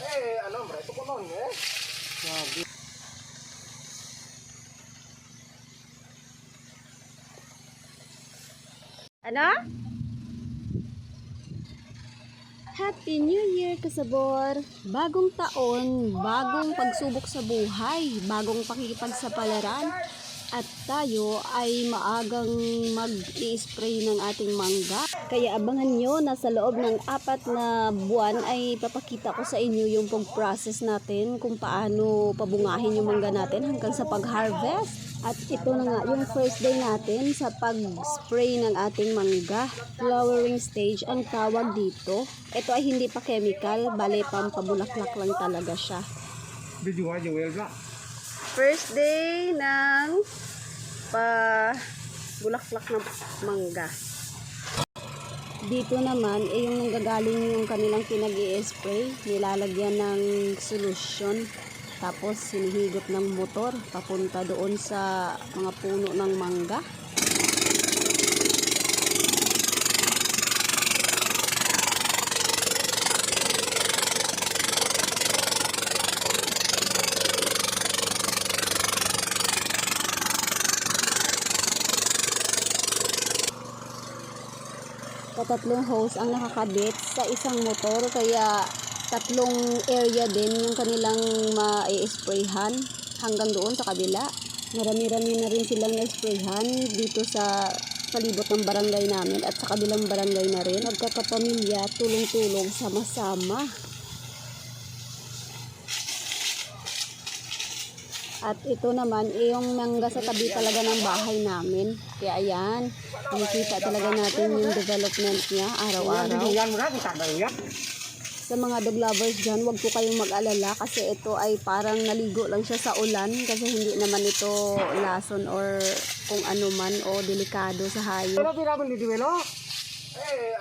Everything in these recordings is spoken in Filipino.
Ano, hombre, ito ko nun, eh. Sabi. Ano? Happy New Year, kasabor! Bagong taon, bagong pagsubok sa buhay, bagong pakikipagsapalaran, at tayo ay maagang mag-i-spray ng ating mangga. Kaya abangan nyo na sa loob ng 4 na buwan ay papakita ko sa inyo yung pag-process natin kung paano pabungahin yung mangga natin hanggang sa pag-harvest. At ito na nga yung first day natin sa pag-spray ng ating mangga. Flowering stage ang tawag dito. Ito ay hindi pa chemical, bale pampabulaklak lang talaga siya. First day ng bulaklak ng mangga. Dito naman ay yung nanggagaling yung kanilang pinag-i-spray, nilalagyan ng solution. Tapos hinihigop ng motor papunta doon sa mga puno ng mangga. Tatlong hose ang nakakabit sa isang motor, kaya tatlong area din yung kanilang ma-sprayhan hanggang doon sa kabila. Marami-rami na rin silang na-sprayhan dito sa palibot ng barangay namin at sa kabilang barangay na rin. Magkakapamilya, tulong-tulong, sama-sama. At ito naman, yung mangga sa tabi talaga ng bahay namin. Kaya ayan, nakikita talaga natin yung development niya araw-araw. Sa mga dog lovers dyan, huwag po kayong mag-alala kasi ito ay parang naligo lang siya sa ulan kasi hindi naman ito lason or kung ano man o delikado sa hayop.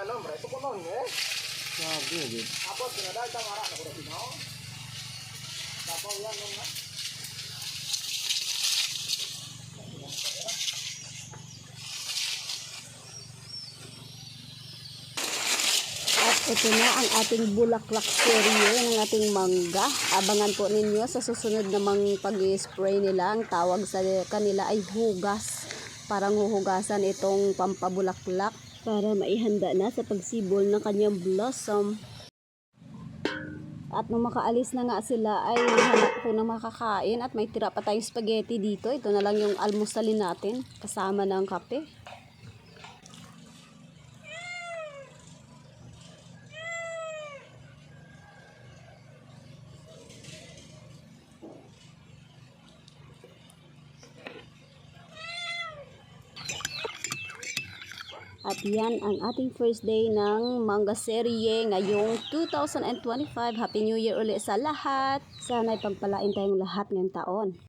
Ano, hombre, ito ko nun, eh. Sabi. Tapos, pinadal sa mara na ko na sinaw. Tapos, yan, nung na. Ito na ang ating bulaklak serye ng ating mangga. Abangan po ninyo sa susunod namang pag-spray nila. Ang tawag sa kanila ay hugas. Parang huhugasan itong pampabulaklak para maihanda na sa pagsibol ng kanyang blossom. At nung makaalis na nga sila ay hanap ko ng makakain at may tira pa tayong spaghetti dito. Ito na lang yung almusalin natin kasama ng kape. At yan ang ating first day ng mangga serye ngayong 2025. Happy New Year ulit sa lahat. Sana'y pagpalain tayong lahat ngayong taon.